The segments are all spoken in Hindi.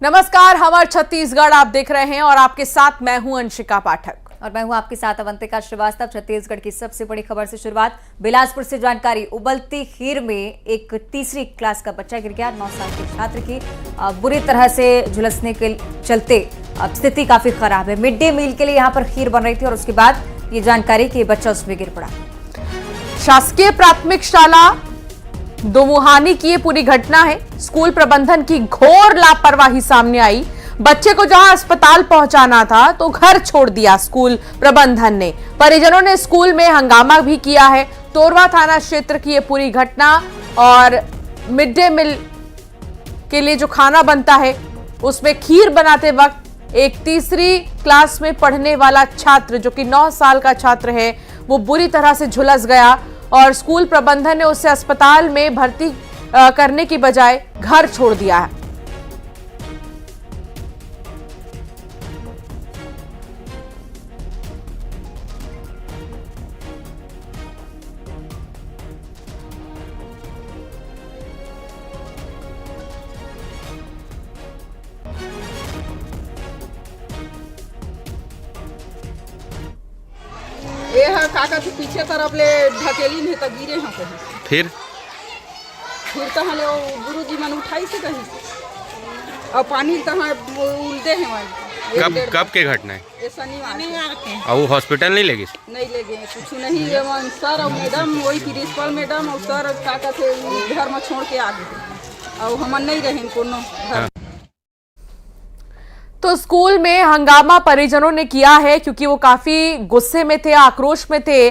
नमस्कार, हमार छत्तीसगढ़ आप देख रहे हैं और आपके साथ मैं हूं अंशिका पाठक और मैं हूं आपके साथ अवंतिका श्रीवास्तव। छत्तीसगढ़ की सबसे बड़ी खबर से शुरुआत। बिलासपुर से जानकारी। उबलती खीर में एक तीसरी क्लास का बच्चा गिर गया। 9 साल के छात्र की बुरी तरह से झुलसने के चलते अब स्थिति काफी खराब है। मिड डे मील के लिए यहाँ पर खीर बन रही थी और उसके बाद ये जानकारी कि बच्चा उसमें गिर पड़ा। शासकीय प्राथमिक शाला दोमुहानी की ये पूरी घटना है। स्कूल प्रबंधन की घोर लापरवाही सामने आई। बच्चे को जहां अस्पताल पहुंचाना था तो घर छोड़ दिया स्कूल प्रबंधन ने। परिजनों ने स्कूल में हंगामा भी किया है। तोरवा थाना क्षेत्र की ये पूरी घटना। और मिड डे मील के लिए जो खाना बनता है उसमें खीर बनाते वक्त एक तीसरी क्लास में पढ़ने वाला छात्र, जो कि 9 साल का छात्र है, वो बुरी तरह से झुलस गया और स्कूल प्रबंधन ने उसे अस्पताल में भर्ती करने की बजाय घर छोड़ दिया है। ये काका के पीछे तरफ ले ढकेली नहीं तो गिरे हैं कहीं। फिर तो हले गुरुजी मन उठाई से कहीं और पानी तो उल्टे हैं वहाँ। कब के घटना है? ये शनिवार के। और वो हॉस्पिटल नहीं ले गई? नहीं ले गए, कुछ नहीं। ये सर और मैडम, वही प्रिंसिपल मैडम और सर काका थे घर में छोड़ के आ गए और हम नहीं रहे कोनो घर। तो स्कूल में हंगामा परिजनों ने किया है क्योंकि वो काफी गुस्से में थे, आक्रोश में थे।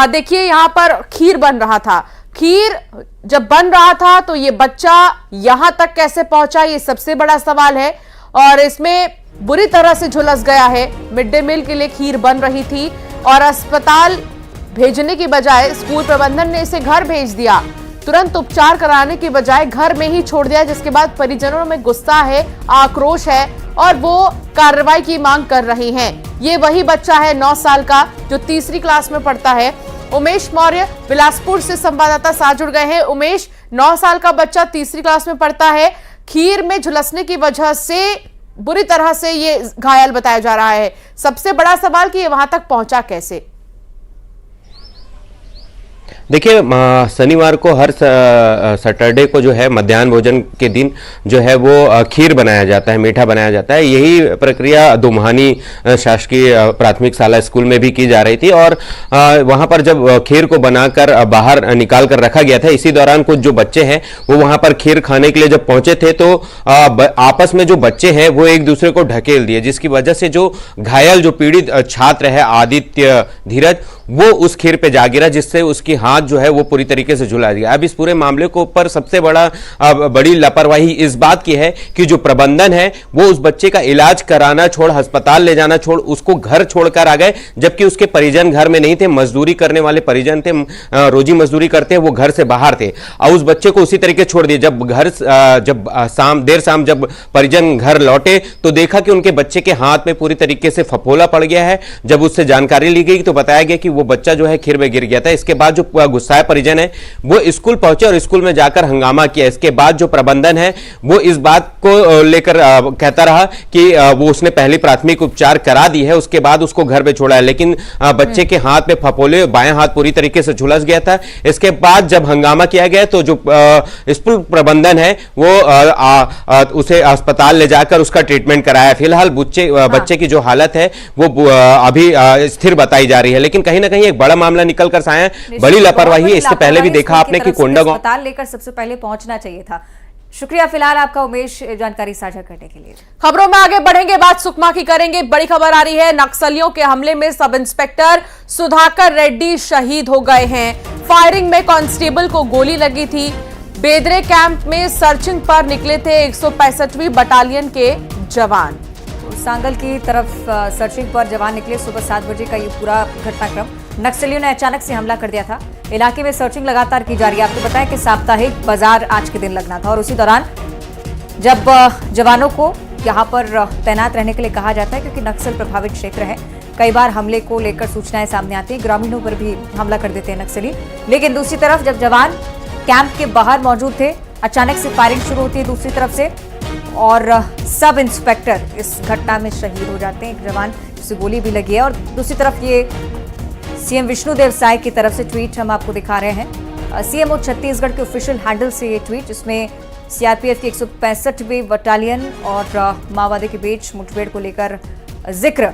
देखिए, यहाँ पर खीर बन रहा था। खीर जब बन रहा था तो ये बच्चा यहां तक कैसे पहुंचा, ये सबसे बड़ा सवाल है। और इसमें बुरी तरह से झुलस गया है। मिड डे मील के लिए खीर बन रही थी और अस्पताल भेजने की बजाय स्कूल प्रबंधन ने इसे घर भेज दिया। तुरंत उपचार कराने की बजाय घर में ही छोड़ दिया, जिसके बाद परिजनों में गुस्सा है, आक्रोश है और वो कार्रवाई की मांग कर रही हैं। ये वही बच्चा है 9 साल का जो तीसरी क्लास में पढ़ता है। उमेश मौर्य बिलासपुर से संवाददाता साथ जुड़ गए हैं। उमेश, 9 साल का बच्चा तीसरी क्लास में पढ़ता है, खीर में झुलसने की वजह से बुरी तरह से ये घायल बताया जा रहा है। सबसे बड़ा सवाल कि ये वहां तक पहुंचा कैसे? देखिए, शनिवार को हर सैटरडे को जो है मध्याह्न भोजन के दिन जो है वो खीर बनाया जाता है, मीठा बनाया जाता है। यही प्रक्रिया दोमुहानी शासकीय प्राथमिक शाला स्कूल में भी की जा रही थी और वहां पर जब खीर को बनाकर बाहर निकाल कर रखा गया था, इसी दौरान कुछ जो बच्चे हैं वो वहां पर खीर खाने के लिए जब पहुंचे थे तो आपस में जो बच्चे हैं वो एक दूसरे को ढकेल दिए, जिसकी वजह से जो घायल जो पीड़ित छात्र है आदित्य धीरज, वो उस खीर पे जा गिरा, जिससे उसकी हाथ जो है वो पूरी तरीके से झुला दिया। अब इस पूरे मामले को ऊपर सबसे बड़ी लापरवाही इस बात की है कि जो प्रबंधन है वो उस बच्चे का इलाज कराना छोड़, अस्पताल ले जाना छोड़, उसको घर छोड़कर आ गए, जबकि उसके परिजन घर में नहीं थे। मजदूरी करने वाले परिजन थे, रोजी मजदूरी करते हैं, वो घर से बाहर थे और उस बच्चे को उसी तरीके छोड़ दिए। जब देर शाम जब परिजन घर लौटे तो देखा कि उनके बच्चे के हाथ में पूरी तरीके से फफोला पड़ गया है। जब उससे जानकारी ली गई तो बताया गया कि वो बच्चा जो है खीर में गिर गया था। इसके बाद जो गुस्साए परिजन है वो स्कूल पहुंचे और स्कूल में जाकर हंगामा किया। इसके बाद जो प्रबंधन है वो इस बात को लेकर कहता रहा कि वो उसने पहले प्राथमिक उपचार करा दी है, उसके बाद उसको घर पे छोड़ा है, लेकिन बच्चे के हाथ में फफोले, बाएं हाथ पूरी तरीके से झुलस गया था। इसके बाद जब हंगामा किया गया तो जो स्कूल प्रबंधन है वो उसे अस्पताल ले जाकर उसका ट्रीटमेंट कराया। फिलहाल बच्चे की जो हालत है वो अभी स्थिर बताई जा रही है, लेकिन कहीं ना कहीं एक बड़ा मामला निकल कर आया है। बड़ी लापरवाही। इससे पहले भी देखा आपने कि कोंडागांव अस्पताल लेकर सबसे पहले पहुंचना चाहिए था। शुक्रिया फिलहाल आपका उमेश, जानकारी साझा करने के लिए। खबरों में आगे बढ़ेंगे, बात सुकमा की करेंगे। बड़ी खबर आ रही है, नक्सलियों के हमले में सब इंस्पेक्टर सुधाकर रेड्डी शहीद हो गए हैं। फायरिंग में कांस्टेबल को गोली लगी थी। बेदरे कैंप में सर्चिंग पर निकले थे 165वीं बटालियन के जवान। सांगल की तरफ सर्चिंग पर जवान निकले। सुबह 7 बजे का ये पूरा घटनाक्रम। नक्सलियों ने अचानक से हमला कर दिया था। इलाके में सर्चिंग लगातार की जा रही है। आपको बताया कि साप्ताहिक बाजार आज के दिन लगना था और उसी दौरान जब जवानों को यहाँ पर तैनात रहने के लिए कहा जाता है, क्योंकि नक्सल प्रभावित क्षेत्र है, कई बार हमले को लेकर सूचनाएं सामने आती है, ग्रामीणों पर भी हमला कर देते हैं नक्सली। लेकिन दूसरी तरफ जब जवान कैंप के बाहर मौजूद थे, अचानक से फायरिंग शुरू होती है दूसरी तरफ से और सब इंस्पेक्टर इस घटना में शहीद हो जाते हैं। एक जवान से गोली भी लगी है। और दूसरी तरफ ये सीएम विष्णुदेव साय की तरफ से ट्वीट हम आपको दिखा रहे हैं। सीएमओ छत्तीसगढ़ के ऑफिशियल हैंडल से ये ट्वीट, जिसमें सीआरपीएफ की 165वीं बटालियन और माओवादी के बीच मुठभेड़ को लेकर जिक्र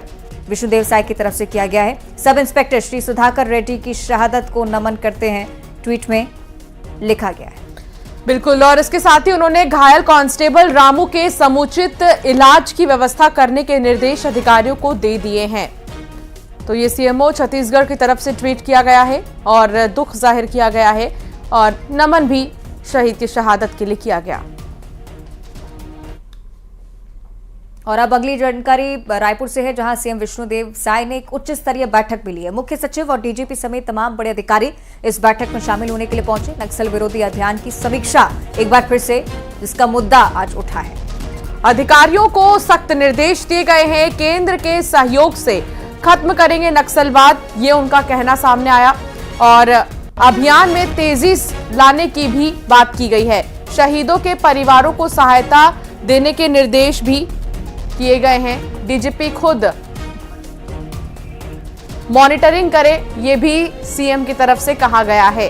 विष्णुदेव साय की तरफ से किया गया है। सब इंस्पेक्टर श्री सुधाकर रेड्डी की शहादत को नमन करते हैं, ट्वीट में लिखा गया है। बिल्कुल, और इसके साथ ही उन्होंने घायल कांस्टेबल रामू के समुचित इलाज की व्यवस्था करने के निर्देश अधिकारियों को दे दिए हैं। तो ये सीएमओ छत्तीसगढ़ की तरफ से ट्वीट किया गया है और दुख जाहिर किया गया है और नमन भी शहीद की शहादत के लिए किया गया। और अब अगली जानकारी रायपुर से है, जहां सीएम विष्णुदेव साय ने एक उच्च स्तरीय बैठक भी ली है। मुख्य सचिव और डीजीपी समेत तमाम बड़े अधिकारी इस बैठक में शामिल होने के लिए पहुंचे। नक्सल विरोधी अभियान की समीक्षा एक बार फिर से, जिसका मुद्दा आज उठा है। अधिकारियों को सख्त निर्देश दिए गए हैं, केंद्र के सहयोग से खत्म करेंगे नक्सलवाद, ये उनका कहना सामने आया। और अभियान में तेजी लाने की भी बात की गई है। शहीदों के परिवारों को सहायता देने के निर्देश भी किए गए हैं। डीजीपी खुद मॉनिटरिंग करे, ये भी सीएम की तरफ से कहा गया है।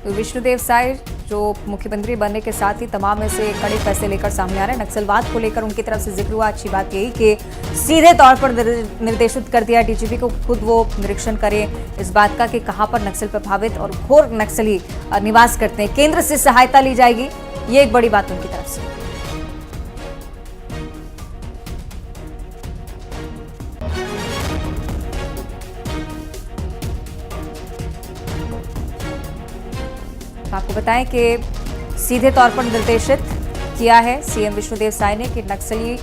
तो विष्णुदेव साय जो मुख्यमंत्री बनने के साथ ही तमाम में से कड़े फैसले लेकर सामने आ रहे हैं। नक्सलवाद को लेकर उनकी तरफ से जिक्र हुआ। अच्छी बात यही कि सीधे तौर पर निर्देशित कर दिया डीजीपी को, खुद वो निरीक्षण करें इस बात का कि कहां पर नक्सल प्रभावित और घोर नक्सली निवास करते हैं। केंद्र से सहायता ली जाएगी, ये एक बड़ी बात उनकी तरफ से। आपको बताएं कि सीधे तौर पर निर्देशित किया है सीएम विष्णुदेव साय ने कि नक्सली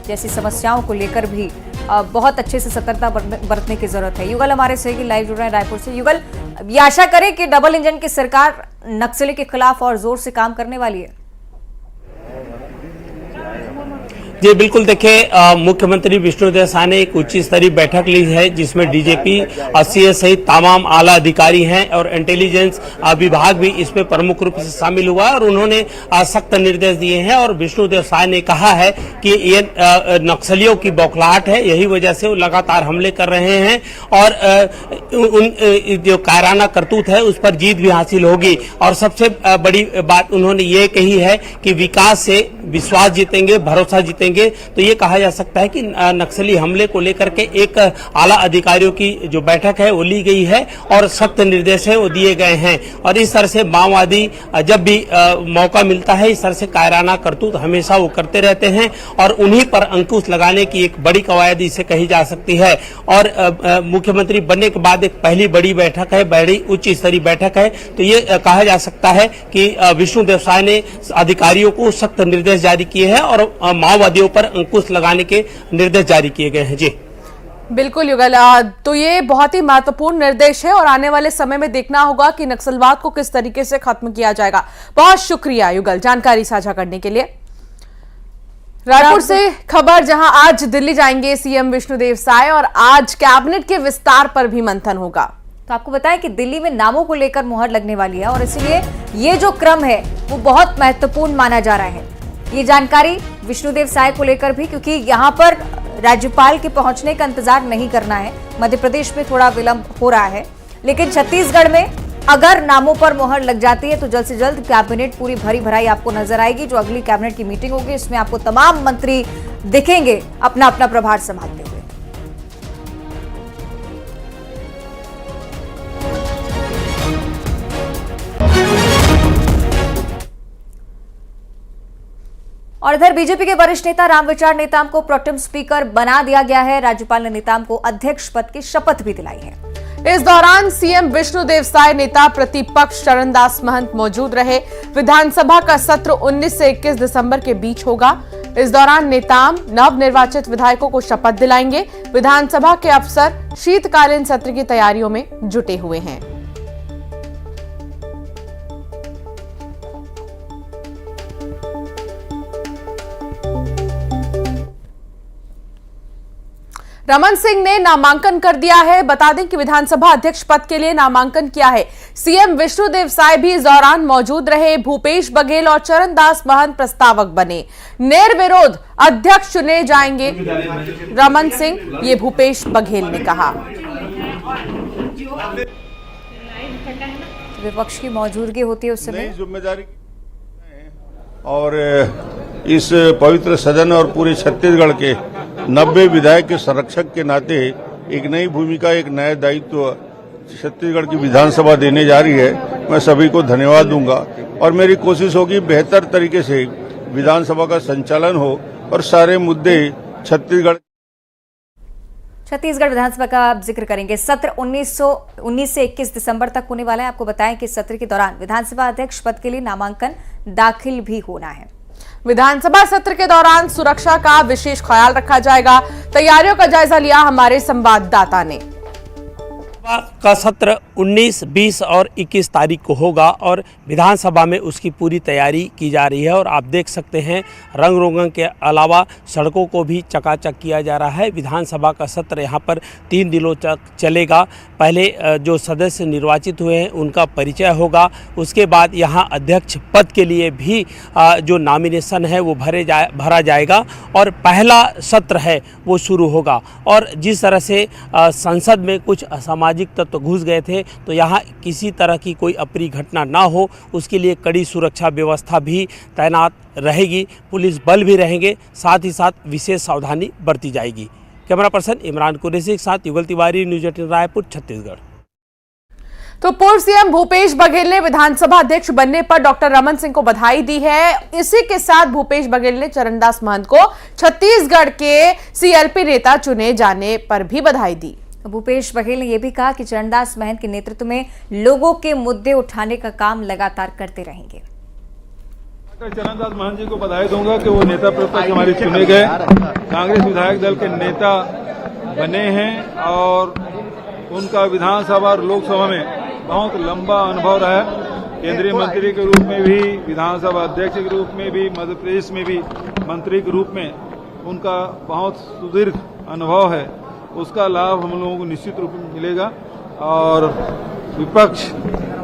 जैसी समस्याओं को लेकर भी बहुत अच्छे से सतर्कता बरतने की जरूरत है। युगल हमारे सहयोगी लाइव जुड़ रहे हैं रायपुर से। युगल, ये आशा करें कि डबल इंजन की सरकार नक्सली के खिलाफ और जोर से काम करने वाली है। जी बिल्कुल, देखिए मुख्यमंत्री विष्णुदेव साय ने एक उच्च स्तरीय बैठक ली है, जिसमें डीजीपी और सीएस सहित तमाम आला अधिकारी हैं और इंटेलिजेंस विभाग भी इसमें प्रमुख रूप से शामिल हुआ और उन्होंने सख्त निर्देश दिए हैं। और विष्णुदेव साय ने कहा है कि ये नक्सलियों की बौखलाहट है, यही वजह से वो लगातार हमले कर रहे हैं और उन जो कायराना करतूत है उस पर जीत भी हासिल होगी। और सबसे बड़ी बात उन्होंने ये कही है कि विकास से विश्वास जीतेंगे, भरोसा जीतेंगे। तो ये कहा जा सकता है कि नक्सली हमले को लेकर के एक आला अधिकारियों की जो बैठक है वो ली गई है और सख्त निर्देश है वो दिए गए हैं। और इस तरह से माओवादी जब भी मौका मिलता है इस तरह से कायराना करतूत हमेशा वो करते रहते हैं और उन्हीं पर अंकुश लगाने की एक बड़ी कवायद इसे कही जा सकती है। और मुख्यमंत्री बनने के बाद एक पहली बड़ी बैठक है, बड़ी उच्च स्तरीय बैठक है। तो ये कहा जा सकता है कि विष्णुदेव साय ने अधिकारियों को सख्त निर्देश जारी किए हैं और माओवादियों पर अंकुश लगाने के निर्देश जारी किए गए हैं। जी बिल्कुल युगल, तो ये बहुत ही महत्वपूर्ण निर्देश है और आने वाले समय में देखना होगा कि नक्सलवाद को किस तरीके से खत्म किया जाएगा। बहुत शुक्रिया युगल जानकारी साझा करने के लिए। रायपुर से खबर, जहां आज दिल्ली जाएंगे सीएम विष्णुदेव साय और आज कैबिनेट के विस्तार पर भी मंथन होगा। तो आपको बताएं कि दिल्ली में नामों को लेकर मुहर लगने वाली है और इसलिए ये जो क्रम है वो बहुत महत्वपूर्ण माना जा रहा है। ये जानकारी विष्णुदेव साय को लेकर भी, क्योंकि यहाँ पर राज्यपाल के पहुंचने का इंतजार नहीं करना है। मध्य प्रदेश में थोड़ा विलंब हो रहा है, लेकिन छत्तीसगढ़ में अगर नामों पर मुहर लग जाती है तो जल्द से जल्द कैबिनेट पूरी भरी भराई आपको नजर आएगी। जो अगली कैबिनेट की मीटिंग होगी इसमें आपको तमाम मंत्री दिखेंगे अपना अपना प्रभार संभालते हुए। और इधर बीजेपी के वरिष्ठ नेता रामविचार नेताम को प्रोटेम स्पीकर बना दिया गया है। राज्यपाल ने नेताम को अध्यक्ष पद की शपथ भी दिलाई है। इस दौरान सीएम विष्णुदेव साय, नेता प्रतिपक्ष चरणदास महंत मौजूद रहे। विधानसभा का सत्र 19 से 21 दिसंबर के बीच होगा। इस दौरान नेताम नवनिर्वाचित विधायकों को शपथ दिलाएंगे। विधानसभा के अफसर शीतकालीन सत्र की तैयारियों में जुटे हुए हैं। रमन सिंह ने नामांकन कर दिया है। बता दें कि विधानसभा अध्यक्ष पद के लिए नामांकन किया है। सीएम विष्णुदेव साय भी इस दौरान मौजूद रहे। भूपेश बघेल और चरणदास महंत प्रस्तावक बने। निर्विरोध अध्यक्ष चुने जाएंगे रमन सिंह, ये भूपेश बघेल ने कहा। विपक्ष की मौजूदगी होती है उस समय। जिम्मेदारी और इस पवित्र सदन और पूरे छत्तीसगढ़ के 90 विधायक के संरक्षक के नाते एक नई भूमिका, एक नया दायित्व छत्तीसगढ़ की विधानसभा देने जा रही है। मैं सभी को धन्यवाद दूंगा और मेरी कोशिश होगी बेहतर तरीके से विधानसभा का संचालन हो और सारे मुद्दे छत्तीसगढ़ विधानसभा का आप जिक्र करेंगे। सत्र 19 से 21 दिसंबर तक होने वाला है। आपको बताएं कि सत्र के दौरान विधानसभा अध्यक्ष पद के लिए नामांकन दाखिल भी होना है। विधानसभा सत्र के दौरान सुरक्षा का विशेष ख्याल रखा जाएगा। तैयारियों का जायजा लिया हमारे संवाददाता ने। का सत्र 19, 20 और 21 तारीख को होगा और विधानसभा में उसकी पूरी तैयारी की जा रही है। और आप देख सकते हैं रंग रोगन के अलावा सड़कों को भी चकाचक किया जा रहा है। विधानसभा का सत्र यहाँ पर 3 दिनों तक चलेगा। पहले जो सदस्य निर्वाचित हुए हैं उनका परिचय होगा। उसके बाद यहाँ अध्यक्ष पद के लिए भी जो नॉमिनेशन है वो भरा जाएगा और पहला सत्र है वो शुरू होगा। और जिस तरह से संसद में कुछ असामाजिक तत्व घुस गए थे तो यहाँ किसी तरह की कोई अप्रिय घटना ना हो उसके लिए कड़ी सुरक्षा व्यवस्था भी तैनात रहेगी। पुलिस बल भी रहेंगे, साथ ही साथ विशेष सावधानी बरती जाएगी। कैमरा पर्सन इमरान कुरैशी के साथ युगल तिवारी, न्यूज़ 18 रायपुर, छत्तीसगढ़। तो पूर्व सीएम भूपेश बघेल ने विधानसभा अध्यक्ष बनने पर डॉक्टर रमन सिंह को बधाई दी है। इसी के साथ भूपेश बघेल ने चरणदास महंत को छत्तीसगढ़ के सीएलपी नेता चुने जाने पर भी बधाई दी। भूपेश बघेल ने यह भी कहा कि चरणदास महंत के नेतृत्व में लोगों के मुद्दे उठाने का काम लगातार करते रहेंगे। चरणदास महंत जी को बधाई दूंगा कि वो नेता प्रतिपक्ष हमारे चुने गए, कांग्रेस विधायक दल के नेता बने हैं और उनका विधानसभा और लोकसभा में बहुत लंबा अनुभव रहा है। केंद्रीय मंत्री के रूप में भी, विधानसभा अध्यक्ष के रूप में भी, मध्य प्रदेश में भी मंत्री के रूप में उनका बहुत सुदीर्घ अनुभव है। उसका लाभ हम लोगों को निश्चित रूप में मिलेगा और विपक्ष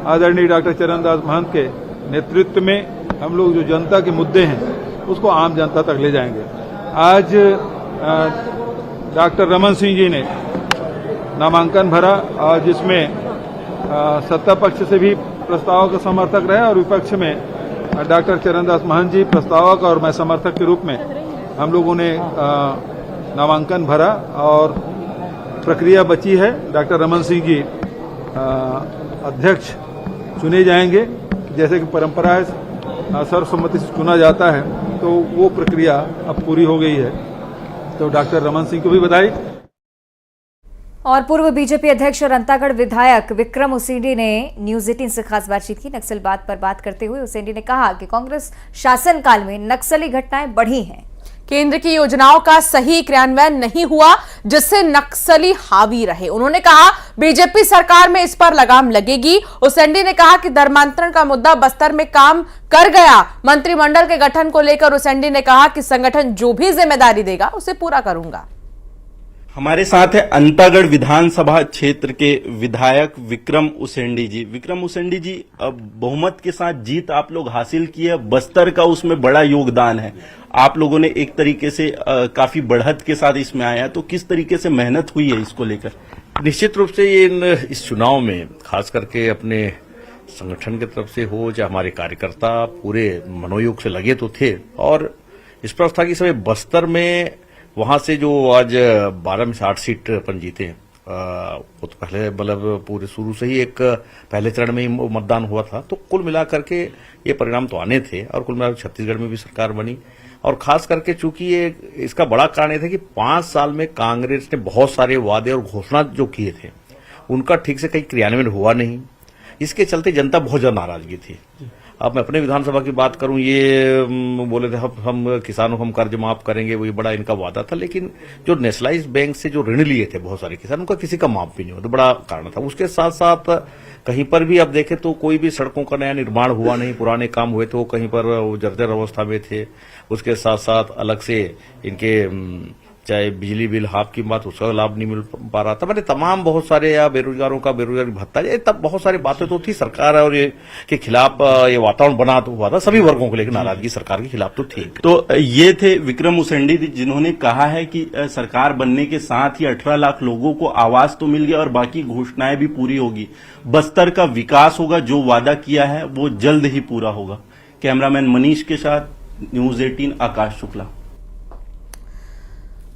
आदरणीय डॉक्टर चरणदास महंत के नेतृत्व में हम लोग जो जनता के मुद्दे हैं उसको आम जनता तक ले जाएंगे। आज डॉक्टर रमन सिंह जी ने नामांकन भरा और जिसमें सत्ता पक्ष से भी प्रस्ताव का समर्थक रहे और विपक्ष में डॉक्टर चरणदास महंत जी प्रस्तावक और मैं समर्थक के रूप में हम लोगों ने नामांकन भरा और प्रक्रिया बची है। डॉक्टर रमन सिंह जी अध्यक्ष चुने जाएंगे। जैसे कि परंपरा है सर्वसम्मति से चुना जाता है तो वो प्रक्रिया अब पूरी हो गई है। तो डॉक्टर रमन सिंह को भी बधाई। और पूर्व बीजेपी अध्यक्ष और अंतागढ़ विधायक विक्रम उसेंडी ने न्यूज़ 18 से खास बातचीत की। नक्सल बात पर बात करते हुए उसेंडी ने कहा कि कांग्रेस शासनकाल में नक्सली घटनाएं बढ़ी हैं। केंद्र की योजनाओं का सही क्रियान्वयन नहीं हुआ जिससे नक्सली हावी रहे। उन्होंने कहा बीजेपी सरकार में इस पर लगाम लगेगी। उसेंडी ने कहा कि धर्मांतरण का मुद्दा बस्तर में काम कर गया। मंत्रिमंडल के गठन को लेकर उसेंडी ने कहा कि संगठन जो भी जिम्मेदारी देगा उसे पूरा करूंगा। हमारे साथ है अंतागढ़ विधानसभा क्षेत्र के विधायक विक्रम उसेंडी जी। विक्रम उसेंडी जी, अब बहुमत के साथ जीत आप लोग हासिल की है, बस्तर का उसमें बड़ा योगदान है। आप लोगों ने एक तरीके से काफी बढ़त के साथ इसमें आया, तो किस तरीके से मेहनत हुई है इसको लेकर? निश्चित रूप से ये इस चुनाव में खास करके अपने संगठन की तरफ से हो चाहे हमारे कार्यकर्ता पूरे मनोयोग से लगे तो थे और इस पर था कि सब बस्तर में वहां से जो आज 12 में से 8 सीट अपन जीते वो तो पहले मतलब पूरे शुरू से ही एक पहले चरण में ही मतदान हुआ था, तो कुल मिलाकर के ये परिणाम तो आने थे और कुल मिलाकर छत्तीसगढ़ में भी सरकार बनी। और खास करके चूंकि ये इसका बड़ा कारण ये था कि 5 साल में कांग्रेस ने बहुत सारे वादे और घोषणा जो किए थे उनका ठीक से कहीं क्रियान्वयन हुआ नहीं। इसके चलते जनता बहुत ज्यादा नाराजगी थी। अब मैं अपने विधानसभा की बात करूं, ये बोले थे हम किसानों को हम कर्ज माफ करेंगे, वही बड़ा इनका वादा था, लेकिन जो नेशनलाइज्ड बैंक से जो ऋण लिए थे बहुत सारे किसान, उनका किसी का माफ भी नहीं हुआ, तो बड़ा कारण था। उसके साथ साथ कहीं पर भी अब देखें तो कोई भी सड़कों का नया निर्माण हुआ नहीं, पुराने काम हुए तो कहीं पर वो जर्जर अवस्था में थे। उसके साथ साथ अलग से इनके चाहे बिजली बिल हाफ की बात, उसका लाभ नहीं मिल पा रहा था। मैंने तमाम बहुत सारे या बेरोजगारों का बेरोजगारी भत्ता, ये तब बहुत सारी बातें तो थी सरकार और ये के खिलाफ ये वातावरण बना तो हुआ था सभी वर्गों को, लेकिन नाराजगी सरकार के खिलाफ तो थी। तो ये थे विक्रम उसेंडी जिन्होंने कहा है कि सरकार बनने के साथ ही 18 लाख लोगों को आवास तो मिल गया और बाकी घोषणाएं भी पूरी होगी। बस्तर का विकास होगा, जो वादा किया है वो जल्द ही पूरा होगा। कैमरामैन मनीष के साथ न्यूज 18 आकाश शुक्ला।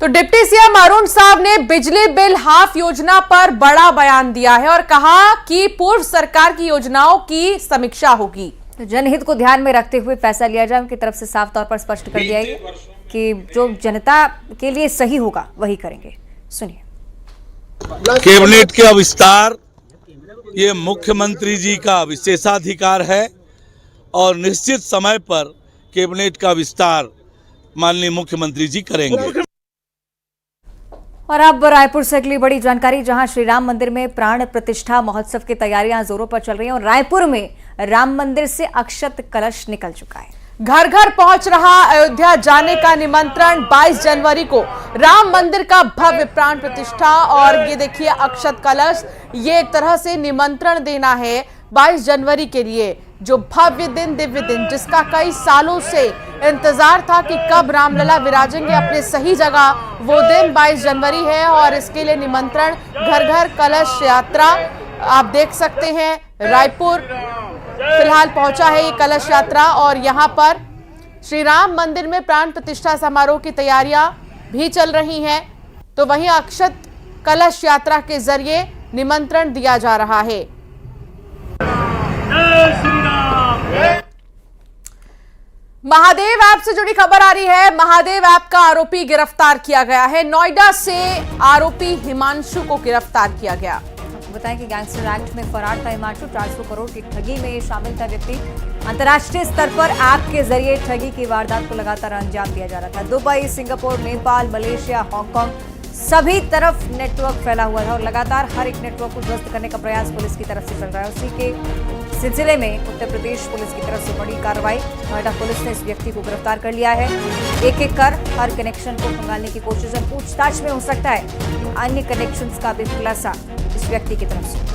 तो डिप्टी सीएम अरुण साहब ने बिजली बिल हाफ योजना पर बड़ा बयान दिया है और कहा कि पूर्व सरकार की योजनाओं की समीक्षा होगी। तो जनहित को ध्यान में रखते हुए फैसला लिया जाए, उनकी तरफ से साफ तौर पर स्पष्ट कर दिया है कि जो जनता के लिए सही होगा वही करेंगे। सुनिए। कैबिनेट का विस्तार ये मुख्यमंत्री जी का विशेषाधिकार है और निश्चित समय पर कैबिनेट का विस्तार माननीय मुख्यमंत्री जी करेंगे। और अब रायपुर से अगली बड़ी जानकारी, जहां श्री राम मंदिर में प्राण प्रतिष्ठा महोत्सव की तैयारियां जोरों पर चल रही हैं और रायपुर में राम मंदिर से अक्षत कलश निकल चुका है। घर घर पहुंच रहा अयोध्या जाने का निमंत्रण। 22 जनवरी को राम मंदिर का भव्य प्राण प्रतिष्ठा और ये देखिए अक्षत कलश, ये एक तरह से निमंत्रण देना है 22 जनवरी के लिए, जो भव्य दिन, दिव्य दिन, जिसका कई सालों से इंतजार था कि कब रामलला विराजेंगे अपने सही जगह। वो दिन 22 जनवरी है और इसके लिए निमंत्रण, घर घर कलश यात्रा आप देख सकते हैं। रायपुर फिलहाल पहुंचा है ये कलश यात्रा और यहां पर श्री राम मंदिर में प्राण प्रतिष्ठा समारोह की तैयारियां भी चल रही हैं। तो वहीं अक्षत कलश यात्रा के जरिए निमंत्रण दिया जा रहा है। महादेव ऐप से जुड़ी खबर आ रही है। महादेव ऐप का आरोपी गिरफ्तार किया गया है। नोएडा से आरोपी हिमांशु को गिरफ्तार किया गया। आपको बताएं कि गैंगस्टर एक्ट में फरार था हिमांशु। 400 करोड़ की ठगी में शामिल था व्यक्ति। अंतर्राष्ट्रीय स्तर पर ऐप के जरिए ठगी की वारदात को लगातार अंजाम दिया जा रहा था। Dubai, Singapore, Nepal, Malaysia, Hong Kong, सभी तरफ नेटवर्क फैला हुआ था और लगातार हर एक नेटवर्क को ध्वस्त करने का प्रयास पुलिस की तरफ से चल रहा है। उसी के सिलसिले में उत्तर प्रदेश पुलिस की तरफ से बड़ी कार्रवाई। नोएडा पुलिस ने इस व्यक्ति को गिरफ्तार कर लिया है। एक एक कर हर कनेक्शन को खंगालने की कोशिश है। पूछताछ में हो सकता है कि अन्य कनेक्शंस का भी खुलासा इस व्यक्ति की तरफ से।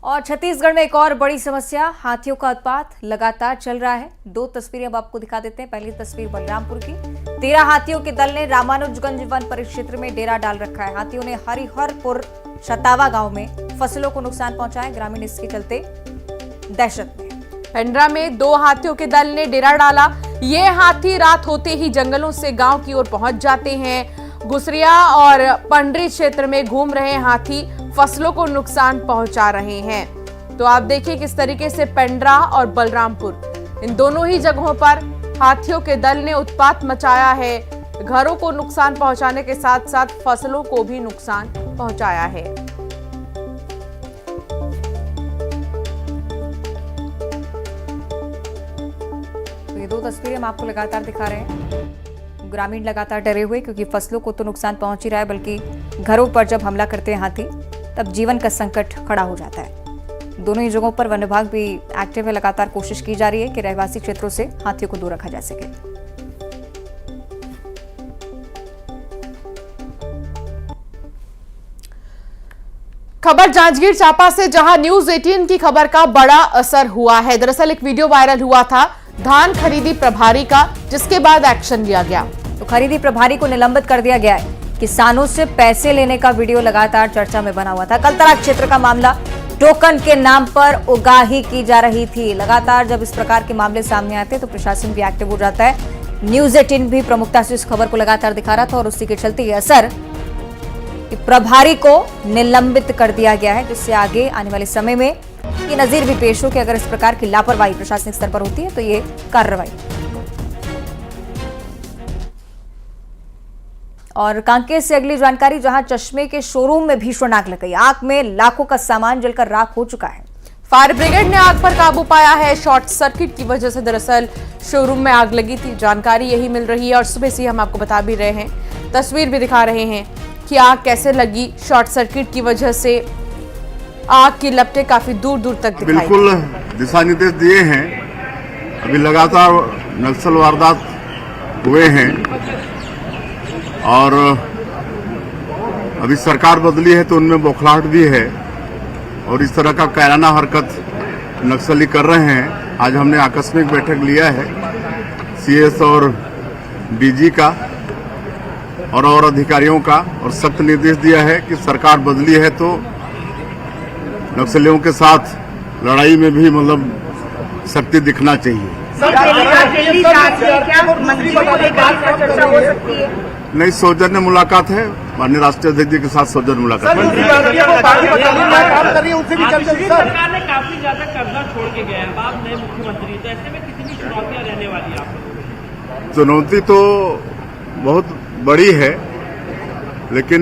और छत्तीसगढ़ में एक और बड़ी समस्या, हाथियों का उत्पात लगातार चल रहा है। 2 तस्वीरें अब आपको दिखा देते हैं। पहली तस्वीर बलरामपुर की। 13 हाथियों के दल ने रामानुजगंज वन परिक्षेत्र में डेरा डाल रखा है। हाथियों ने हरिहरपुर शतावा गांव में फसलों को नुकसान पहुंचाया। ग्रामीण इसके चलते दहशत में। पेंड्रा में 2 हाथियों के दल ने डेरा डाला। ये हाथी रात होते ही जंगलों से गांव की ओर पहुंच जाते हैं। घुसरिया और पंडरी क्षेत्र में घूम रहे हाथी फसलों को नुकसान पहुंचा रहे हैं। तो आप देखिए किस तरीके से पेंड्रा और बलरामपुर, इन दोनों ही जगहों पर हाथियों के दल ने उत्पात मचाया है। घरों को नुकसान पहुंचाने के साथ साथ फसलों को भी नुकसान पहुंचाया है। तो ये 2 तस्वीरें हम आपको लगातार दिखा रहे हैं। ग्रामीण लगातार डरे हुए, क्योंकि फसलों को तो नुकसान पहुंच ही रहा है, बल्कि घरों पर जब हमला करते हैं हाथी तब जीवन का संकट खड़ा हो जाता है। दोनों ही जगहों पर वन विभाग भी एक्टिव है। लगातार कोशिश की जा रही है कि रहवासी क्षेत्रों से हाथियों को दूर रखा जा सके। खबर जांजगीर चांपा से, जहां न्यूज 18 की खबर का बड़ा असर हुआ है। दरअसल एक वीडियो वायरल हुआ था धान खरीदी प्रभारी का, जिसके बाद एक्शन लिया गया। तो खरीदी प्रभारी को निलंबित कर दिया गया है। किसानों से पैसे लेने का वीडियो लगातार चर्चा में बना हुआ था। कलतरा क्षेत्र का मामला, टोकन के नाम पर उगाही की जा रही थी। लगातार जब इस प्रकार के मामले सामने आते हैं तो प्रशासन भी एक्टिव हो जाता है। न्यूज 18 भी प्रमुखता से इस खबर को लगातार दिखा रहा था और उसी के चलते ये असर कि प्रभारी को निलंबित कर दिया गया है, जिससे आगे आने वाले समय में ये नजीर भी पेश हो कि अगर इस प्रकार की लापरवाही प्रशासनिक स्तर पर होती है तो ये कार्रवाई। और कांकेर से अगली जानकारी, जहां चश्मे के शोरूम में भीषण आग लग गई। आग में लाखों का सामान जलकर राख हो चुका है। फायर ब्रिगेड ने आग पर काबू पाया है। शॉर्ट सर्किट की वजह से दरअसल शोरूम में आग लगी थी, जानकारी यही मिल रही है और सुबह से हम आपको बता भी रहे हैं, तस्वीर भी दिखा रहे हैं कि आग कैसे लगी। शॉर्ट सर्किट की वजह से आग की लपटें काफी दूर दूर तक दिखाई। बिल्कुल दिशा निर्देश दिए हैं अभी लगातार नक्सल वारदात हुए हैं और अभी सरकार बदली है तो उनमें बौखलाहट भी है और इस तरह का कायराना हरकत नक्सली कर रहे हैं। आज हमने आकस्मिक बैठक लिया है सीएस और डीजी का और अधिकारियों का और सख्त निर्देश दिया है कि सरकार बदली है तो नक्सलियों के साथ लड़ाई में भी मतलब शक्ति दिखना चाहिए। नहीं, सौजन्य मुलाकात है, माननीय राष्ट्रीय अध्यक्ष जी के साथ सौजन्य मुलाकात है। सरकार ने काफी ज्यादा कर्जा छोड़ के गया है, आप नए मुख्यमंत्री, तो ऐसे में कितनी चुनौतियां रहने वाली है आपको? चुनौती तो बहुत बड़ी है, लेकिन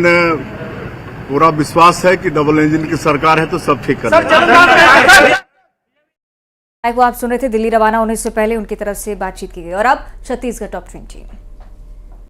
पूरा विश्वास है कि डबल इंजन की सरकार है तो सब ठीक कर को आप सुन रहे थे। दिल्ली रवाना होने से पहले उनकी तरफ से बातचीत की गई। और अब छत्तीसगढ़ टॉप 20।